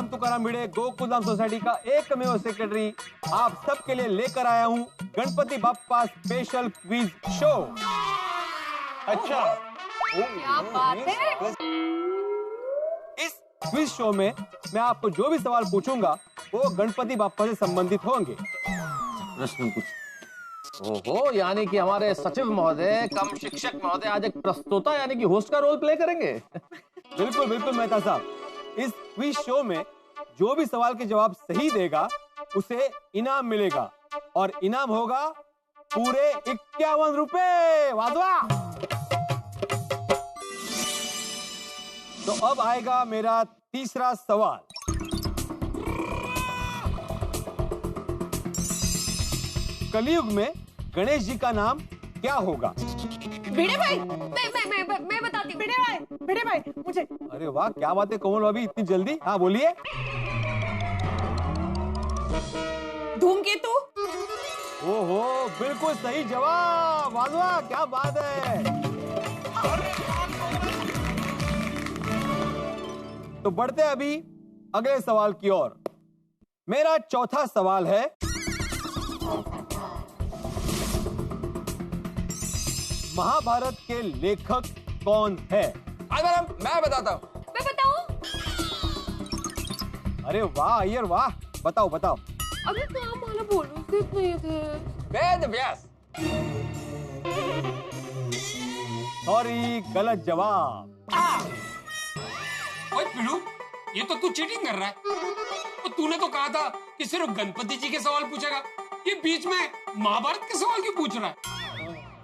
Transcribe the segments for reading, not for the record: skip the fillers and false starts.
तुकाराम भिड़े, Gokul Dham society का एकमेव secretary आप सबके लिए लेकर आया हूँ Ganpati Bappa special quiz show. अच्छा, क्या बात है। इस क्विज शो में मैं आपको जो भी सवाल पूछूंगा वो गणपति बाप्पा से संबंधित होंगे। प्रश्न पूछ। ओहो, यानी कि हमारे सचिव महोदय कम शिक्षक महोदय आज एक प्रस्तोता यानी कि होस्ट का रोल प्ले करेंगे। बिल्कुल बिल्कुल मेहता साहब, इस क्विज शो में जो भी सवाल के जवाब सही देगा उसे इनाम मिलेगा और इनाम होगा पूरे 51 रुपए। वाह! तो अब आएगा मेरा तीसरा सवाल। कलयुग में गणेश जी का नाम क्या होगा? भिड़े भाई, मैं बताती हूँ। भिड़े भाई मुझे। अरे वाह, क्या बात है कोमल भाभी, इतनी जल्दी? हाँ बोलिए। धूमकेतु। ओहो, बिल्कुल सही जवाब। वाह, क्या बात है। तो बढ़ते अभी अगले सवाल की ओर। मेरा चौथा सवाल है, महाभारत के लेखक कौन है? मैं बताता हूँ। मैं बताऊँ? अरे वाह अय्यर वाह, बताओ बताओ। अभी काम वाला बोलो, सिर्फ नहीं थे। वेद व्यास। सॉरी, गलत जवाब। ओए पिलू, ये तो तू चीटिंग कर रहा है। तो तूने तो कहा था कि सिर्फ गणपति जी के सवाल पूछेगा, ये बीच में महाभारत के सवाल क्यों पूछ रहा है?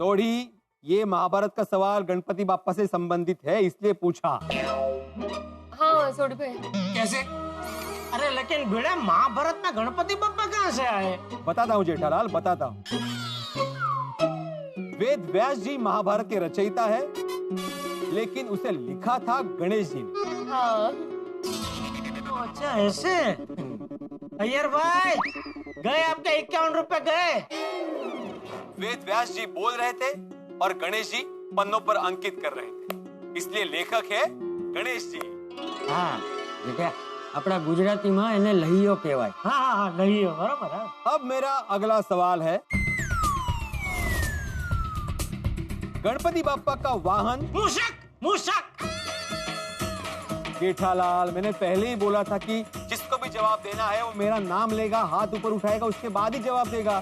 थोड़ी, ये महाभारत का सवाल गणपति बाप्पा से संबंधित है इसलिए पूछा। हाँ सोडी भाई। कैसे? अरे लेकिन भिड़े, महाभारत में गणपति बप्पा कहाँ से आए? बताता हूँ जेठालाल, बताता हूँ। वेद व्यास जी महाभारत के रचयिता है, लेकिन उसे लिखा था गणेश जी ने। हाँ। अच्छा ऐसे। अय्यर भाई, गए आपके 51 रुपए गए। वेद व्यास जी बोल रहे थे और गणेश जी पन्नों पर अंकित कर रहे थे, इसलिए लेखक है गणेश जी। हाँ बेटा, अपना गुजराती में એને લહીયો કહેવાય। हाँ लहियो, बराबर है। अब मेरा अगला सवाल है, गणपति बाप्पा का वाहन? मूषक। जेठालाल, मैंने पहले ही बोला था कि जिसको भी जवाब देना है वो मेरा नाम लेगा, हाथ ऊपर उठाएगा, उसके बाद ही जवाब देगा।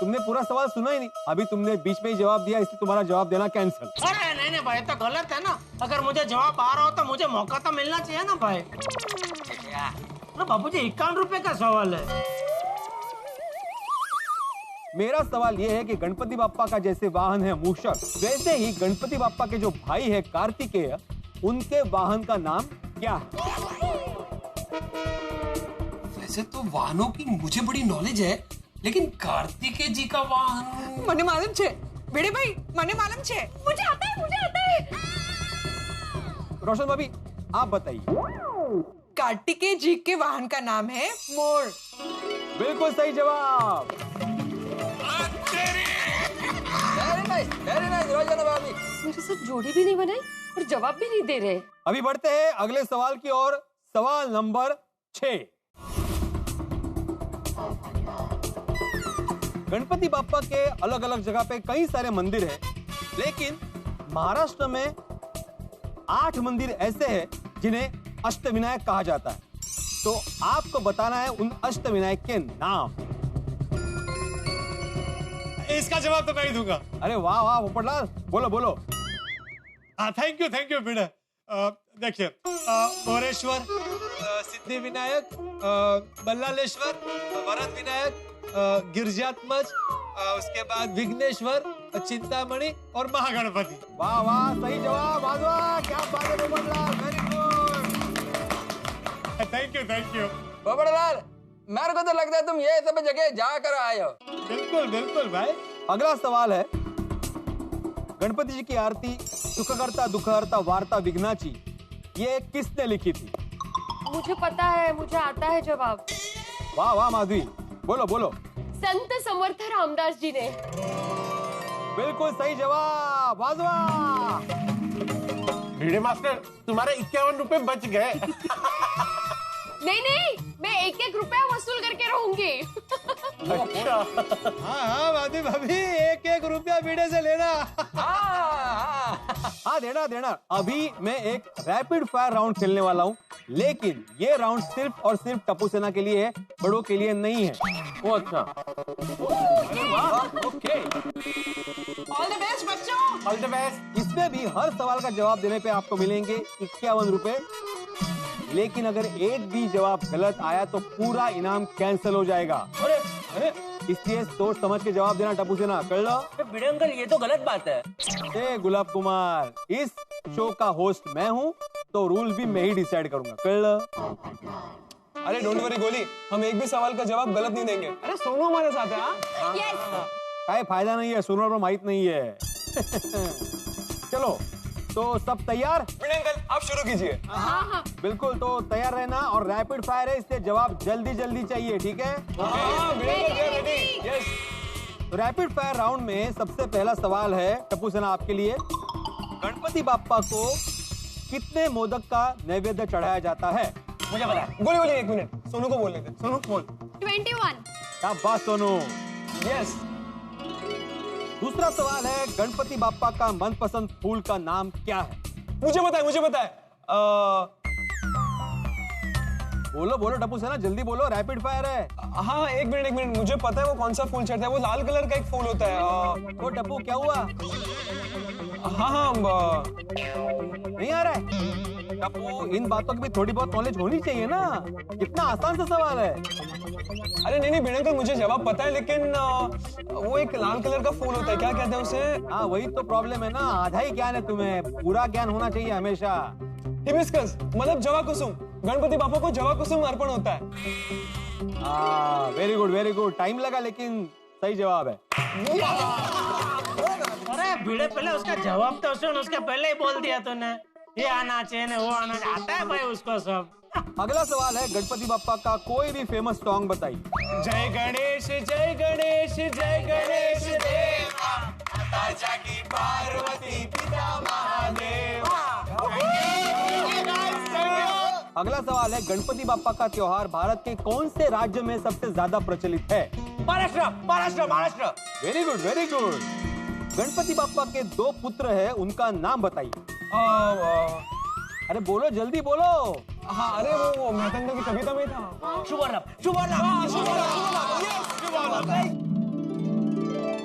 तुमने पूरा सवाल सुना ही नहीं, अभी तुमने बीच में ही जवाब दिया, इसलिए तुम्हारा जवाब देना कैंसिल। अरे नहीं भाई, तो गलत है ना। अगर मुझे जवाब आ रहा हो तो मुझे मौका तो मिलना चाहिए ना भाई। तो बाबूजी 51 रुपए का सवाल है। मेरा सवाल यह है कि गणपति बाप्पा का जैसे वाहन है मूषक, वैसे ही गणपति बाप्पा के जो भाई है कार्तिकेय, उनके वाहन का नाम क्या है? वैसे तो वाहनों की मुझे बड़ी नॉलेज है, लेकिन कार्तिकेय जी का वाहन મને मालूम छे। भिड़े भाई, મને मालूम छे। मुझे आता है। रोशन भाभी, आप बताइए। कार्तिकेय जी के वाहन का नाम है मोर। बिल्कुल सही जवाब। वेरी नाइस रोजाना भाभी। मेरे साथ जोड़ी भी नहीं बनाई और जवाब भी नहीं दे रहे। अभी बढ़ते हैं अगले सवाल की ओर। सवाल नंबर 6। गणपति बाप्पा के अलग अलग जगह पे कई सारे मंदिर हैं, लेकिन महाराष्ट्र में 8 मंदिर ऐसे हैं जिन्हें अष्टविनायक कहा जाता है। तो आपको बताना है उन अष्टविनायक के नाम। इसका जवाब तो मैं ही दूंगा। अरे वाह वाह पोपटलाल, बोलो बोलो। थैंक यू बेटा। देखिए, मोरेश्वर, सिद्धि विनायक, बल्लालेश्वर, वरद विनायक, गिरजात्मज, उसके बाद विघ्नेश्वर, चिंतामणि और महागणपति। वाह वाह, सही जवाब। वाह, क्या बात है Popatlal, very good. Thank you. Popatlal, मेरे को तो लगता है तुम ये सब जगह जाकर आए हो। बिल्कुल भाई। अगला सवाल है, गणपति जी की आरती सुखकर्ता दुखहर्ता वार्ता विघ्नाची, ये किसने लिखी थी? मुझे पता है, मुझे आता है जवाब। वाह वाह माधवी, बोलो बोलो। संत समर्थ रामदास जी ने। बिल्कुल सही जवाब। वाह। भिड़े मास्टर, तुम्हारे 51 रुपए बच गए। नहीं नहीं, मैं एक एक रुपया वसूल करके रहूंगी। अच्छा। हाँ हाँ भाभी भाभी, एक एक रुपया बीड़े से लेना। हाँ देना देना। अभी मैं एक रैपिड फायर राउंड खेलने वाला हूँ, लेकिन ये राउंड सिर्फ और सिर्फ टप्पू सेना के लिए है, बड़ों के लिए नहीं है। वो अच्छा। ओके, ऑल द बेस्ट बच्चों। All the best. इसमें भी हर सवाल का जवाब देने पे आपको मिलेंगे 51 रुपए, लेकिन अगर एक भी जवाब गलत आया तो पूरा इनाम कैंसिल हो जाएगा। अरे इसलिए सोच समझ के जवाब देना टप्पू सेना, कर लो। भिड़े अंकल, ये तो गलत बात है। ए गुलाब कुमार, इस शो का होस्ट मैं हूँ, तो रूल भी मैं ही डिसाइड करूंगा, कर लो। अरे डोंट वरी गोली, हम एक भी सवाल का जवाब गलत नहीं देंगे। अरे सोनू हमारे साथ है। हाँ? यस। काय फायदा नहीं है, सुनो पर माहित नहीं है। चलो, तो सब तैयार? भिड़े अंकल, आप शुरू कीजिए। हाँ हाँ। बिल्कुल, तो तैयार रहना, और रैपिड फायर है, इसलिए जवाब जल्दी जल्दी चाहिए, ठीक है? तो रैपिड फायर राउंड में सबसे पहला सवाल है टप्पू सेना आपके लिए। गणपति बाप्पा को कितने मोदक का नैवेद्य चढ़ाया जाता है? मुझे पता है। गोली गोली, एक मिनट, सोनू को बोलने दे। सोनू बोल। 21। क्या बात सोनू। यस। दूसरा सवाल है, गणपति बाप्पा का मनपसंद फूल का नाम क्या है? मुझे पता है, मुझे पता है। बोलो बोलो टप्पू सेना, जल्दी बोलो, रैपिड फायर है। हाँ, एक मिनट, मुझे पता है वो कौन सा फूल चढ़ता है। वो लाल कलर का एक फूल होता है। ओ टप्पू, क्या हुआ? हाँ, नहीं आ रहा है? टप्पू, इन बातों की भी थोड़ी बहुत नॉलेज होनी चाहिए ना। कितना आसान सा सवाल है। अरे नहीं भिड़े अंकल, मुझे जवाब पता है, लेकिन वो एक लाल कलर का फूल होता है, क्या कहते हैं उसे? हाँ, वही तो प्रॉब्लम है ना, आधा ही ज्ञान है तुम्हें, पूरा ज्ञान होना चाहिए हमेशा। हिबिस्कस, मतलब जवा कुसुम। गणपति बापा को जवा कुसुम अर्पण होता है। Very good very good, time लगा लेकिन सही जवाब है। अरे भिड़े, पहले उसका जवाब तो सुन, उसके पहले ही बोल दिया तूने। ये आना चाहिए, वो आना, आता है भाई उसको सब। अगला सवाल है, गणपति बाप्पा का कोई भी फेमस सॉन्ग बताइए। जय गणेश जय गणेश जय गणेश देवा, माता की पार्वती पिता महादेव। अगला सवाल है, गणपति बाप्पा का त्योहार भारत के कौन से राज्य में सबसे ज्यादा प्रचलित है? Maharashtra, Maharashtra, Maharashtra. Very good very good. Ganpati Bappa के 2 पुत्र हैं, उनका नाम बताइए। अरे बोलो, जल्दी बोलो। हाँ, अरे वो मेहता अंकल की कविता में था। शुभर्णव।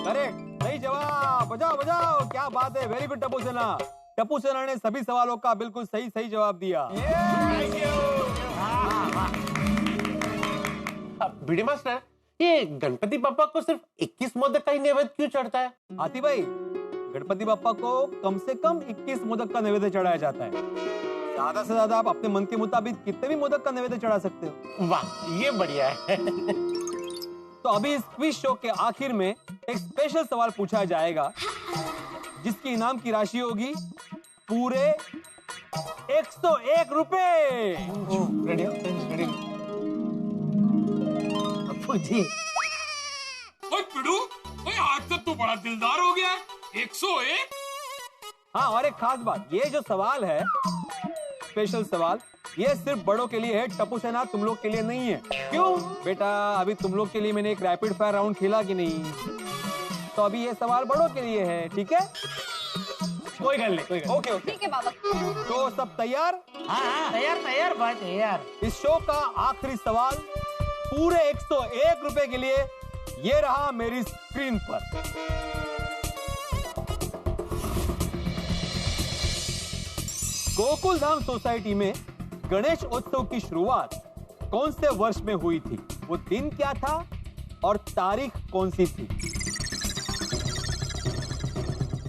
करेक्ट, सही जवाब। बजाओ बजाओ, क्या बात है, वेरी गुड टप्पू सेना। टप्पू सेना ने सभी सवालों का बिल्कुल सही सही जवाब दिया। भिड़े मास्टर, ये गणपति बाप्पा को सिर्फ 21 मोदक का ही नैवेद्य क्यों चढ़ता है? हाथी भाई, गणपति बाप्पा को कम से कम 21 मोदक का नैवेद्य चढ़ाया जाता है। ज्यादा से ज्यादा आप अपने मन के मुताबिक कितने भी मोदक का नैवेद्य चढ़ा सकते हो। वाह, ये बढ़िया है। तो अभी इस क्विज शो के आखिर में एक स्पेशल सवाल पूछा जाएगा, जिसकी इनाम की राशि होगी पूरे 101 रुपए। रेडी? ओए पिड़ू, ओए आज तक तो बड़ा दिलदार हो गया है। 101। हाँ, और एक खास बात, ये जो सवाल है, स्पेशल सवाल, ये सिर्फ बड़ों के लिए है। टप्पू सेना, तुम लोग के लिए नहीं है। क्यों बेटा? अभी तुम लोग के लिए मैंने एक रैपिड फायर राउंड खेला कि नहीं, तो अभी ये सवाल बड़ों के लिए है, ठीक है? कोई गल नहीं, कोई गल। Okay okay. ठीक है बाबा। तो सब तैयार? हाँ, तैयार भाई, तैयार। इस शो का आखिरी सवाल पूरे 101 रुपए के लिए, ये रहा मेरी स्क्रीन पर। गोकुल धाम सोसाइटी में गणेश उत्सव की शुरुआत कौन से वर्ष में हुई थी? वो दिन क्या था और तारीख कौन सी थी?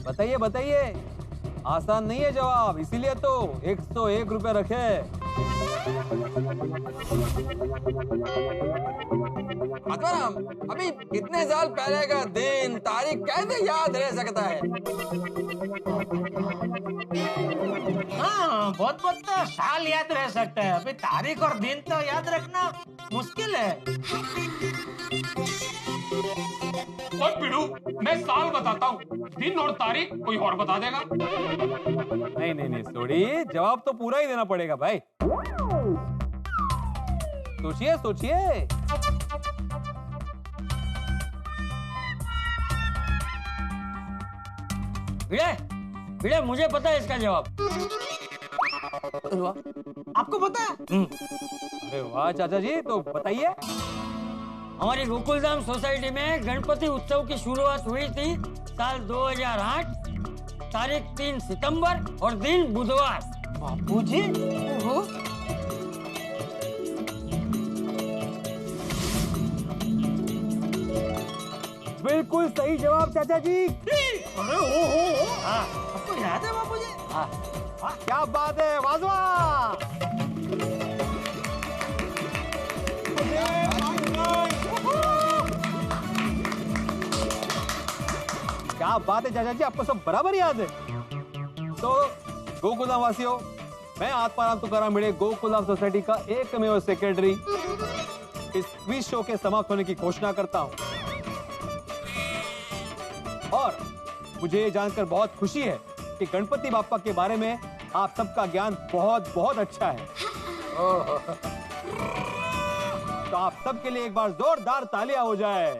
बताइए बताइए, आसान नहीं है जवाब, इसीलिए तो 101 रुपए रखे। आत्माराम, अभी कितने साल पहले का दिन तारीख कैसे याद रह सकता है? हाँ, बहुत तो साल याद रह सकता है, अभी तारीख और दिन तो याद रखना मुश्किल है। ओए पिड़ू, मैं साल बताता हूँ, दिन और तारीख कोई और बता देगा। नहीं नहीं नहीं सोडी, जवाब तो पूरा ही देना पड़ेगा भाई। सोचिए सोचिए। भिड़े भिड़े, मुझे पता है इसका जवाब। आपको पता है? अरे वाह चाचा जी, तो बताइए। हमारी गोकुलधाम सोसाइटी में गणपति उत्सव की शुरुआत हुई थी साल 2008, तारीख 3 सितंबर और दिन बुधवार। बापूजी, ओहो, बिल्कुल सही जवाब चाचा जी। अरे ओहो, आपको याद है बापूजी? क्या बात है, वाजवा। क्या बात है चाचा जी, आपको सब बराबर याद है। तो गोकुलधाम वासियों, मैं आत्माराम तुकाराम भिड़े, गोकुलधाम सोसाइटी का एकमेव सेक्रेटरी, इस क्विज शो के समाप्त होने की घोषणा करता हूं। और मुझे ये जानकर बहुत खुशी है कि गणपति बाप्पा के बारे में आप सबका ज्ञान बहुत बहुत अच्छा है। तो आप सबके लिए एक बार जोरदार तालियां हो जाए।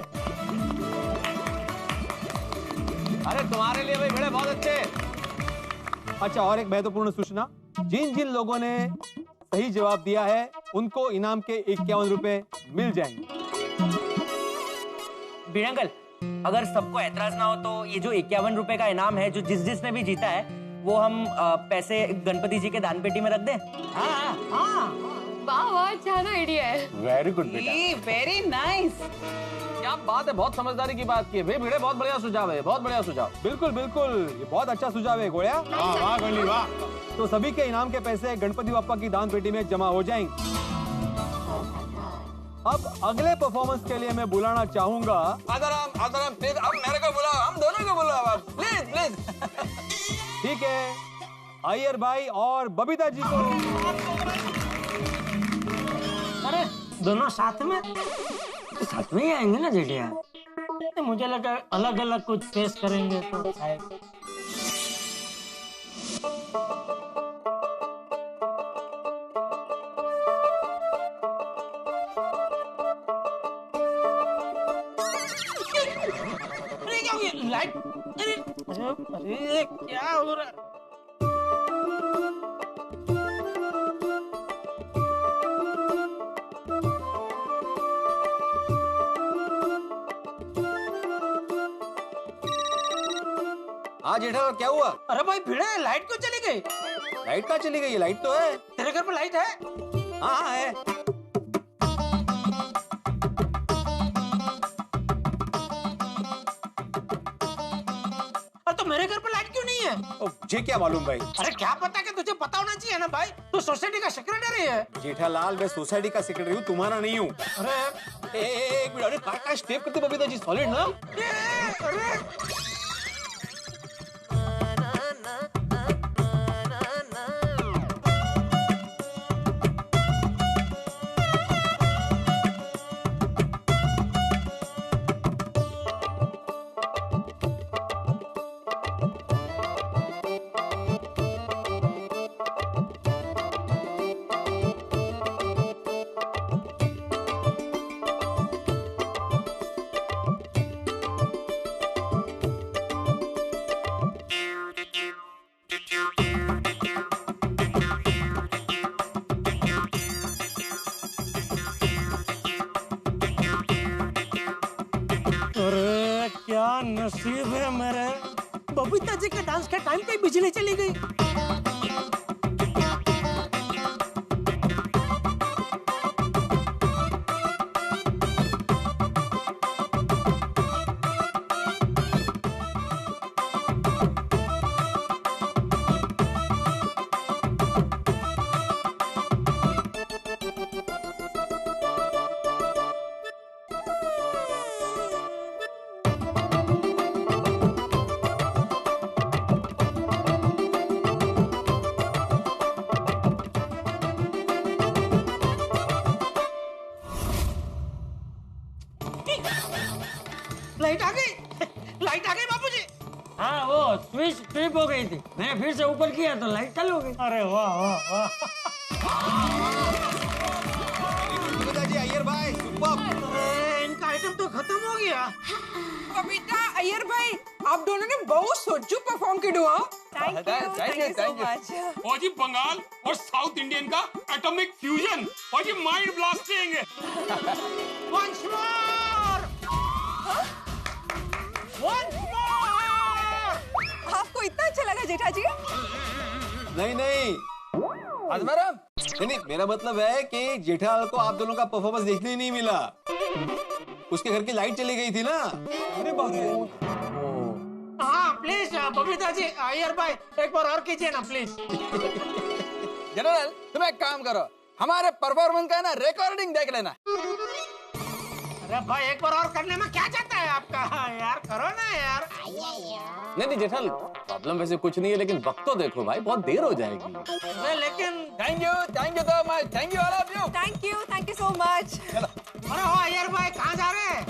अरे तुम्हारे लिए भाई भिड़े बहुत अच्छे। अच्छा, और एक महत्वपूर्ण सूचना, जिन जिन लोगों ने सही जवाब दिया है उनको इनाम के 51 रुपए मिल जाएंगे। भिड़े अंकल, अगर सबको ऐतराज ना हो तो ये जो 51 रुपए का इनाम है, जो जिसने भी जीता है, वो हम पैसे गणपति जी के दान पेटी में रख दें। हाँ, वाह वाह, छान आइडिया है। वेरी गुड बेटा। Very nice. क्या बात है, बहुत समझदारी की बात की है भाई भिड़े, बहुत बढ़िया सुझाव है, बहुत बढ़िया सुझाव। बिल्कुल बिल्कुल, ये बहुत अच्छा सुझाव है गोया। वाह गंडी वाह। तो सभी के इनाम के पैसे गणपति बाप्पा की दान पेटी में जमा हो जाएंगे। अब अगले परफॉर्मेंस के लिए मैं बुलाना चाहूंगा आदराम प्लीज, अब मेरे को बुलाओ, हम दोनों को बुलाओ प्लीज प्लीज। ठीक है, अय्यर भाई और बबीता जी को। अरे दोनों साथ में? साथ में ही आएंगे ना जेठिया। मुझे लगा अलग अलग कुछ पेश करेंगे तो शायद। अरे क्या हो गया? लाइट, अरे क्या हो रहा है? हाँ जेठा, क्या हुआ? अरे भाई भिड़े, लाइट क्यों चली गई? लाइट कहाँ चली गई? लाइट तो है। तेरे घर पर लाइट है? हाँ है। तो मेरे घर पर लाइट क्यों नहीं है? मुझे क्या मालूम भाई। अरे क्या पता, कि तुझे पता होना चाहिए ना भाई, तू सोसाइटी का सेक्रेटरी है। जेठालाल, मैं सोसाइटी का सेक्रेटरी हूँ, तुम्हारा नहीं हूँ। अरे एक मिनट, अरे क्या स्टेप करते बबीता जी, सॉलिड ना। अरे क्या नसीब है मेरे, बबीता जी के डांस के टाइम पे बिजली चली गई। लाइट आ गई। लाइट आ गई बाबूजी। हाँ वो स्विच ट्रिप हो गई थी, मैंने फिर से ऊपर किया तो लाइट चालू हो गई। अरे वाह वाह वाह। जी अय्यर भाई सुपर। इनका आइटम तो खत्म हो गया। बबीता, अय्यर भाई, आप दोनों ने बहुत सोचू परफॉर्म किया। Thank you so much. और जी बंगाल और साउथ इंडियन का एटॉमिक फ्यूजन और जी mind blasting. Once more! Once more! आपको इतना अच्छा लगा जेठा जी? नहीं नहीं, मेरा मतलब है कि जेठालाल को आप दोनों का परफॉर्मेंस देखने ही नहीं मिला। उसके घर की लाइट चली गई थी ना। अरे बाप रे। हाँ प्लीज बबीता जी, अय्यर भाई एक बार और कीजिए ना प्लीज। जनरल तुम एक काम करो, हमारे परफॉर्मेंस का ना रिकॉर्डिंग देख लेना। अरे भाई एक बार और करने में क्या चाहता है आपका? यार करो ना यार। नहीं जेठालाल, प्रॉब्लम वैसे कुछ नहीं है, लेकिन वक्त तो देखो भाई, बहुत देर हो जाएगी। लेकिन thank you so much, thank you all of you. Thank you so much. अरे हो अय्यर भाई, कहाँ जा रहे हैं?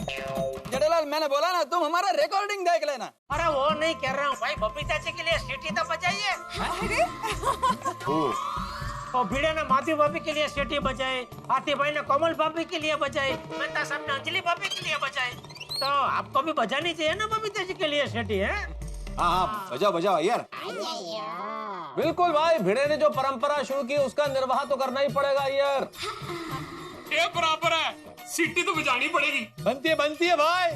जेठालाल मैंने बोला ना, तुम हमारा रिकॉर्डिंग देख लेना। अरे वो नहीं कह रहा हूँ भाई, बबीता जी के लिए सीटी तो बजाइए। और भिड़े ने माधवी भाभी के लिए सीटी बजाई, हाथी भाई ने कोमल भाभी के लिए बजाई, मेहता साहब ने अंजलि भाभी के लिए बजाई, तो आपको भी बजानी चाहिए ना बबीता जी के लिए सीटी है? हाँ बजाओ बजाओ यार। बिल्कुल भाई, भिड़े ने जो परंपरा शुरू की उसका निर्वाह तो करना ही पड़ेगा यार। ये बराबर है, सीटी तो बजानी पड़ेगी। बनती है भाई।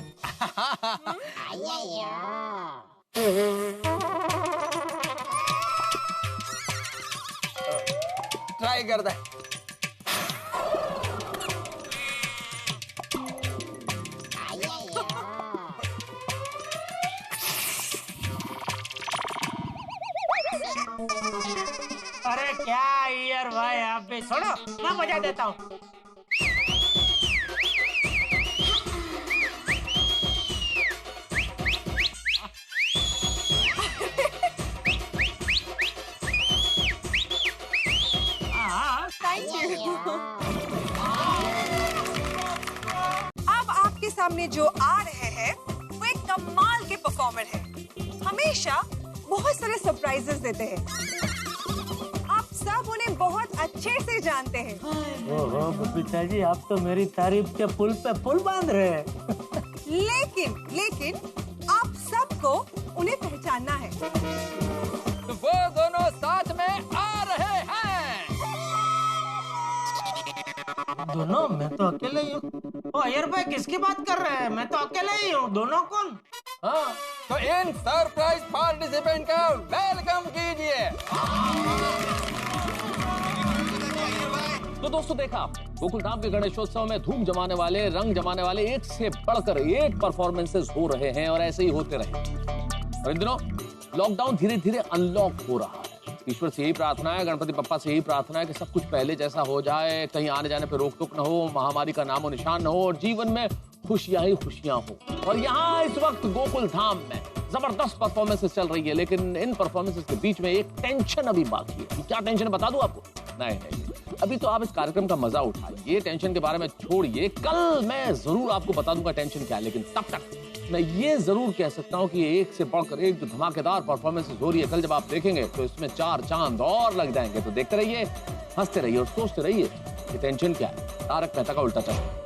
ट्राई करता है। अरे क्या अय्यर भाई, आप भी छोड़ो, मैं बजा देता हूँ। अब आपके सामने जो आ रहे हैं वो एक कमाल के परफॉर्मर है। हमेशा बहुत सारे सरप्राइजेस देते हैं। आप सब उन्हें बहुत अच्छे से जानते हैं। ओहो बबीता जी, आप तो मेरी तारीफ के पुल पे पुल बांध रहे हैं। लेकिन आप सबको उन्हें पहचानना है। तो वो दोनों साथ में आ रहे हैं। दोनों? मैं तो अकेले ही हूँ। ओ अय्यर भाई किसकी बात कर रहे हैं? मैं तो अकेले ही हूँ। दोनों कौन? हाँ, तो इन सरप्राइज पार्टिसिपेंट का वेलकम कीजिए। तो दोस्तों देखा, गोकुलधाम के गणेशोत्सव में धूम जमाने वाले, रंग जमाने वाले एक से बढ़कर एक परफॉर्मेंसेस हो रहे हैं और ऐसे ही होते रहे। और इन दिनों लॉकडाउन धीरे धीरे अनलॉक हो रहा है। ईश्वर से यही प्रार्थना है, गणपति बप्पा से यही प्रार्थना है कि सब कुछ पहले जैसा हो जाए, कहीं आने जाने पे रोक टोक न हो, महामारी का नामो निशान न हो और जीवन में खुशियां ही खुशियां हो। और यहाँ इस वक्त गोकुल धाम में जबरदस्त परफॉर्मेंसेस चल रही है, लेकिन इन परफॉर्मेंसेस के बीच में एक टेंशन अभी बाकी है। क्या टेंशन है बता दूं आपको? नहीं, अभी तो आप इस कार्यक्रम का मजा उठाइए, टेंशन के बारे में छोड़िए। कल मैं जरूर आपको बता दूंगा टेंशन क्या है, लेकिन तब तक मैं ये जरूर कह सकता हूँ कि एक से बढ़कर एक जो धमाकेदार परफॉर्मेंसेस हो रही है, कल जब आप देखेंगे तो इसमें 4 चांद और लग जाएंगे। तो देखते रहिए, हंसते रहिए और सोचते रहिए कि टेंशन क्या है। तारक मेहता का उल्टा चश्मा।